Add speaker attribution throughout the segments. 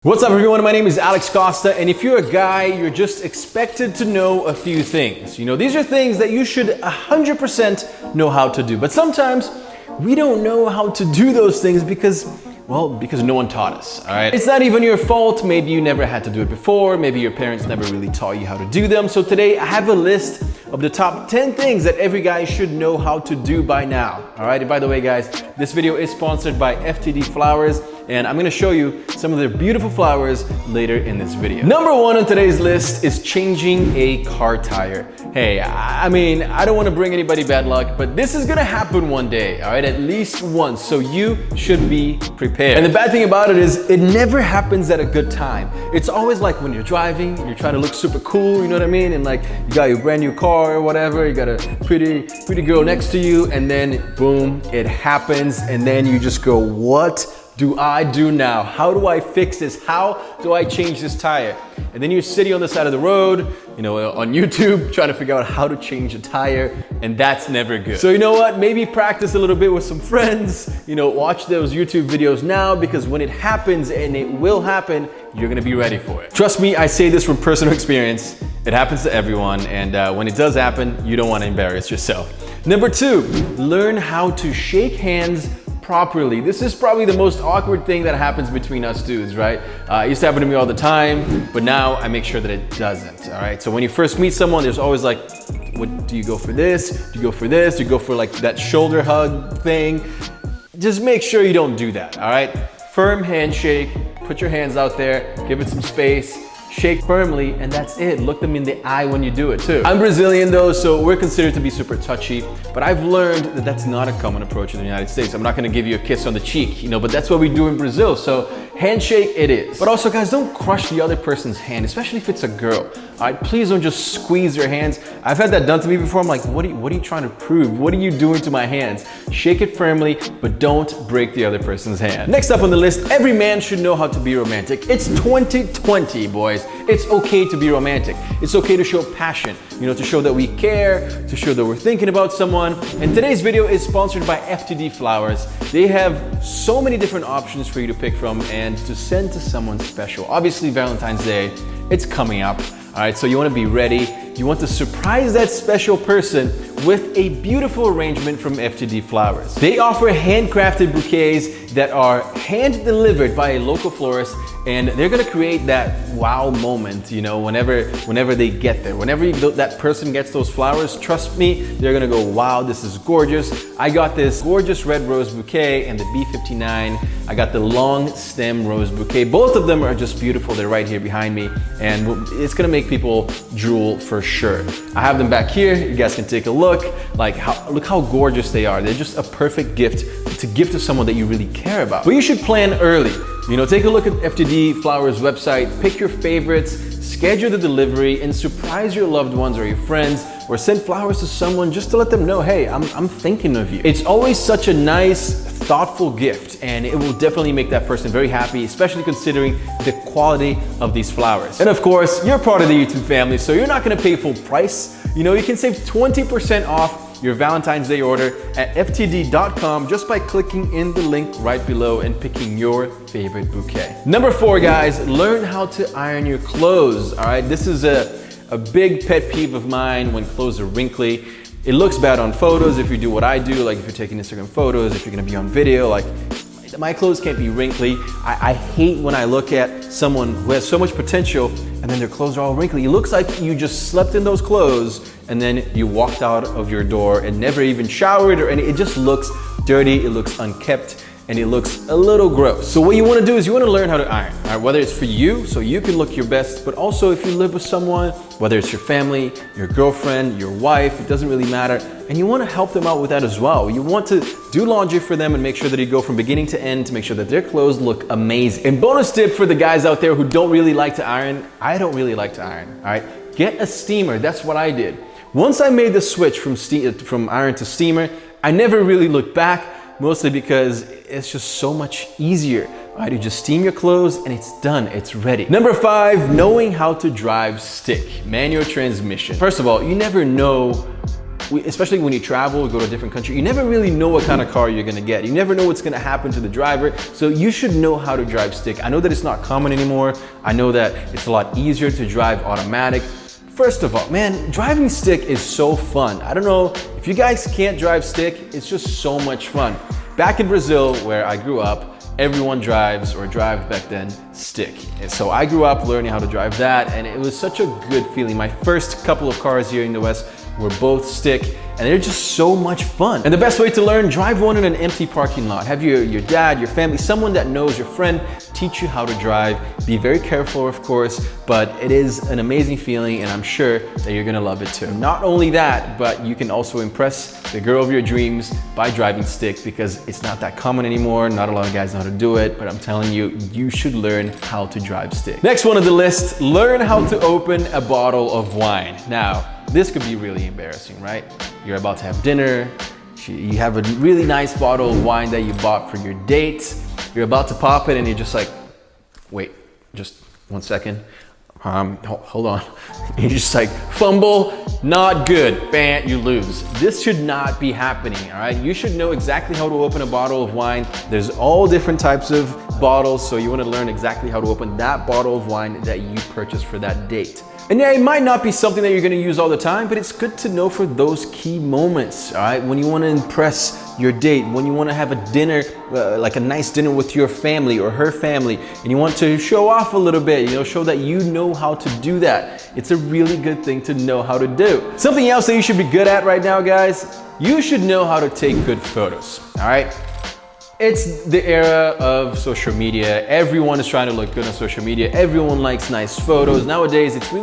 Speaker 1: What's up everyone, my name is Alex Costa, and if you're a guy, you're just expected to know a few things. You know, these are things that you should 100% know how to do, but sometimes we don't know how to do those things because no one taught us, all right? It's not even your fault. Maybe you never had to do it before. Maybe your parents never really taught you how to do them. So today I have a list of the top 10 things that every guy should know how to do by now, all right? And by the way, guys, this video is sponsored by FTD Flowers, and I'm gonna show you some of their beautiful flowers later in this video. Number one on today's list is changing a car tire. Hey, I mean, I don't wanna bring anybody bad luck, but this is gonna happen one day, all right? At least once, so you should be prepared. And the bad thing about it is it never happens at a good time. It's always like when you're driving, you're trying to look super cool, you know what I mean? And like, you got your brand new car or whatever, you got a pretty girl next to you, and then boom, it happens, and then you just go, what do I do now? How do I fix this? How do I change this tire? And then you're sitting on the side of the road, you know, on YouTube, trying to figure out how to change a tire, and that's never good. So you know what? Maybe practice a little bit with some friends, you know, watch those YouTube videos now, because when it happens, and it will happen, you're gonna be ready for it. Trust me, I say this from personal experience. It happens to everyone, and when it does happen, you don't wanna embarrass yourself. Number two, learn how to shake hands properly. This is probably the most awkward thing that happens between us dudes, right? It used to happen to me all the time, but now I make sure that it doesn't, all right? So when you first meet someone, there's always like, what, do you go for this? Do you go for this? Do you go for like that shoulder hug thing? Just make sure you don't do that, all right? Firm handshake, put your hands out there, give it some space, shake firmly, and that's it. Look them in the eye when you do it too. I'm Brazilian though, so we're considered to be super touchy, but I've learned that that's not a common approach in the United States. I'm not gonna give you a kiss on the cheek, you know, but that's what we do in Brazil, so handshake it is. But also guys, don't crush the other person's hand, especially if it's a girl. All right, please don't just squeeze their hands. I've had that done to me before. I'm like, what are you trying to prove? What are you doing to my hands? Shake it firmly, but don't break the other person's hand. Next up on the list, every man should know how to be romantic. It's 2020, boys. It's okay to be romantic. It's okay to show passion, you know, to show that we care, to show that we're thinking about someone. And today's video is sponsored by FTD Flowers. They have so many different options for you to pick from and to send to someone special. Obviously, Valentine's Day, it's coming up. All right, so you want to be ready. You want to surprise that special person with a beautiful arrangement from FTD Flowers. They offer handcrafted bouquets that are hand-delivered by a local florist, and they're gonna create that wow moment, you know, whenever they get there. Whenever that person gets those flowers, trust me, they're gonna go, wow, this is gorgeous. I got this gorgeous red rose bouquet and the B59. I got the long stem rose bouquet. Both of them are just beautiful. They're right here behind me, and it's gonna make people drool for sure. I have them back here. You guys can take a look. Look how gorgeous they are. They're just a perfect gift to give to someone that you really care about. But you should plan early. You know, take a look at FTD Flowers website, pick your favorites, schedule the delivery, and surprise your loved ones or your friends, or send flowers to someone just to let them know, hey, I'm thinking of you. It's always such a nice, thoughtful gift, and it will definitely make that person very happy, especially considering the quality of these flowers. And of course, you're part of the YouTube family, so you're not gonna pay full price. You know, you can save 20% off your Valentine's Day order at ftd.com just by clicking in the link right below and picking your favorite bouquet. Number four, guys, learn how to iron your clothes. All right, this is a big pet peeve of mine when clothes are wrinkly. It looks bad on photos if you do what I do, like if you're taking Instagram photos, if you're gonna be on video, like my clothes can't be wrinkly. I hate when I look at someone who has so much potential and then their clothes are all wrinkly. It looks like you just slept in those clothes and then you walked out of your door and never even showered or anything. It just looks dirty, it looks unkept, and it looks a little gross. So what you wanna do is you wanna learn how to iron, all right? Whether it's for you, so you can look your best, but also if you live with someone, whether it's your family, your girlfriend, your wife, it doesn't really matter, and you wanna help them out with that as well. You want to do laundry for them and make sure that you go from beginning to end to make sure that their clothes look amazing. And bonus tip for the guys out there who don't really like to iron, I don't really like to iron, all right? Get a steamer, that's what I did. Once I made the switch from iron to steamer, I never really looked back, mostly because it's just so much easier. All right, you just steam your clothes and it's done, it's ready. Number five, knowing how to drive stick, manual transmission. First of all, you never know especially when you travel or go to a different country, you never really know what kind of car you're gonna get. You never know what's gonna happen to the driver. So you should know how to drive stick. I know that it's not common anymore. I know that it's a lot easier to drive automatic. First of all, man, driving stick is so fun. I don't know, if you guys can't drive stick, it's just so much fun. Back in Brazil, where I grew up, everyone drives, or drive back then, stick. And so I grew up learning how to drive that, and it was such a good feeling. My first couple of cars here in the West were both stick, and they're just so much fun. And the best way to learn, drive one in an empty parking lot. Have your dad, your family, someone that knows, your friend, teach you how to drive. Be very careful, of course, but it is an amazing feeling, and I'm sure that you're gonna love it too. Not only that, but you can also impress the girl of your dreams by driving stick, because it's not that common anymore. Not a lot of guys know how to do it, but I'm telling you, you should learn how to drive stick. Next one on the list, learn how to open a bottle of wine. Now, this could be really embarrassing, right? You're about to have dinner, you have a really nice bottle of wine that you bought for your date, you're about to pop it and you're just like, wait, just 1 second, hold on. You just like fumble, not good, bam, you lose. This should not be happening, all right? You should know exactly how to open a bottle of wine. There's all different types of bottles, so you wanna learn exactly how to open that bottle of wine that you purchased for that date. And yeah, it might not be something that you're gonna use all the time, but it's good to know for those key moments, all right? When you wanna impress your date, when you wanna have a dinner, like a nice dinner with your family or her family, and you want to show off a little bit, you know, show that you know how to do that. It's a really good thing to know how to do. Something else that you should be good at right now, guys, you should know how to take good photos, all right? It's the era of social media. Everyone is trying to look good on social media. Everyone likes nice photos. Nowadays, it's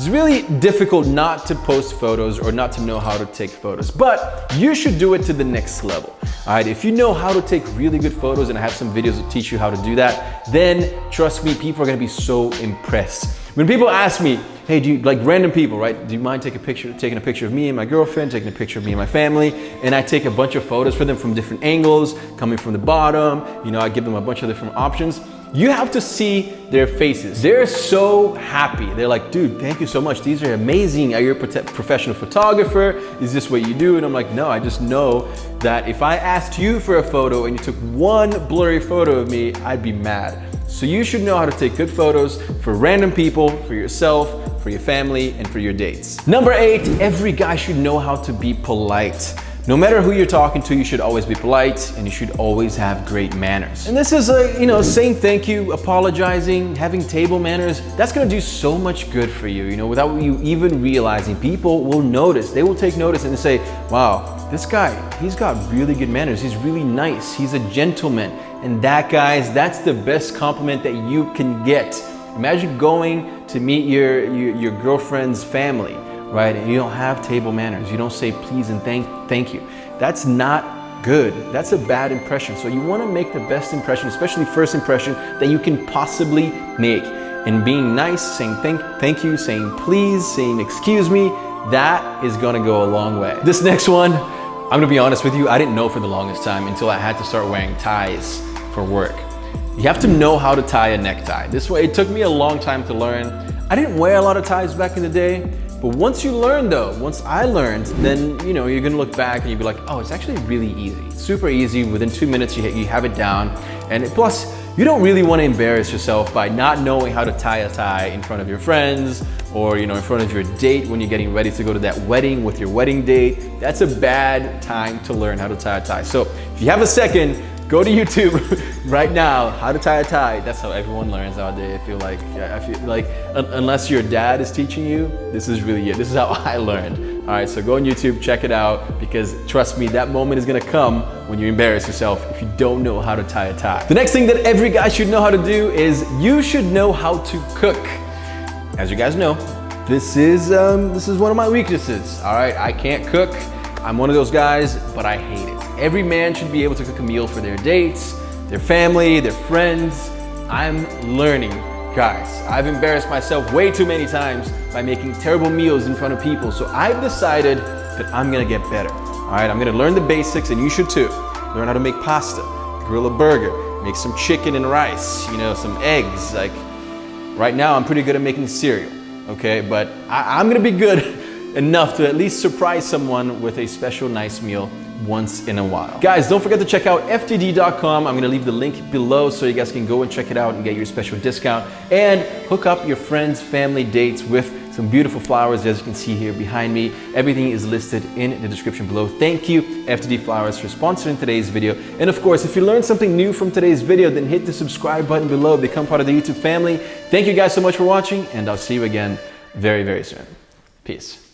Speaker 1: really difficult not to post photos or not to know how to take photos, but you should do it to the next level. All right, if you know how to take really good photos, and I have some videos that teach you how to do that, then trust me, people are gonna be so impressed. When people ask me, hey, do you, like random people, right? Do you mind taking a picture of me and my girlfriend, taking a picture of me and my family? And I take a bunch of photos for them from different angles, coming from the bottom, you know, I give them a bunch of different options. You have to see their faces. They're so happy. They're like, dude, thank you so much. These are amazing. Are you a professional photographer? Is this what you do? And I'm like, no, I just know that if I asked you for a photo and you took one blurry photo of me, I'd be mad. So you should know how to take good photos for random people, for yourself, for your family, and for your dates. Number 8, every guy should know how to be polite. No matter who you're talking to, you should always be polite, and you should always have great manners. And this is saying thank you, apologizing, having table manners. That's gonna do so much good for you, without you even realizing. People will notice. They will take notice and say, wow, this guy, he's got really good manners. He's really nice. He's a gentleman. And that, guys, that's the best compliment that you can get. Imagine going to meet your girlfriend's family, right? And you don't have table manners. You don't say please and thank you. That's not good. That's a bad impression. So you want to make the best impression, especially first impression, that you can possibly make. And being nice, saying thank you, saying please, saying excuse me, that is gonna go a long way. This next one, I'm gonna be honest with you, I didn't know for the longest time until I had to start wearing ties for work. You have to know how to tie a necktie. This way, it took me a long time to learn. I didn't wear a lot of ties back in the day, but once you learn though, once I learned, then you're gonna look back and you'll be like, oh, it's actually really easy. It's super easy. Within 2 minutes, you have it down. And plus, you don't really want to embarrass yourself by not knowing how to tie a tie in front of your friends or in front of your date when you're getting ready to go to that wedding with your wedding date. That's a bad time to learn how to tie a tie. So if you have a second, go to YouTube right now, how to tie a tie. That's how everyone learns nowadays. I feel like unless your dad is teaching you, this is really it. This is how I learned. All right, so go on YouTube, check it out, because trust me, that moment is gonna come when you embarrass yourself if you don't know how to tie a tie. The next thing that every guy should know how to do is you should know how to cook. As you guys know, this is one of my weaknesses. All right, I can't cook. I'm one of those guys, but I hate it. Every man should be able to cook a meal for their dates, their family, their friends. I'm learning, guys. I've embarrassed myself way too many times by making terrible meals in front of people. So I've decided that I'm gonna get better. All right, I'm gonna learn the basics, and you should too. Learn how to make pasta, grill a burger, make some chicken and rice, some eggs. Like right now, I'm pretty good at making cereal, okay? But I'm gonna be good enough to at least surprise someone with a special nice meal once in a while. Guys, don't forget to check out ftd.com. I'm gonna leave the link below so you guys can go and check it out and get your special discount and hook up your friends, family, dates with some beautiful flowers, as you can see here behind me. Everything is listed in the description below. Thank you, FTD Flowers, for sponsoring today's video. And of course, if you learned something new from today's video, then hit the subscribe button below. Become part of the YouTube family. Thank you guys so much for watching, and I'll see you again very, very soon. Peace.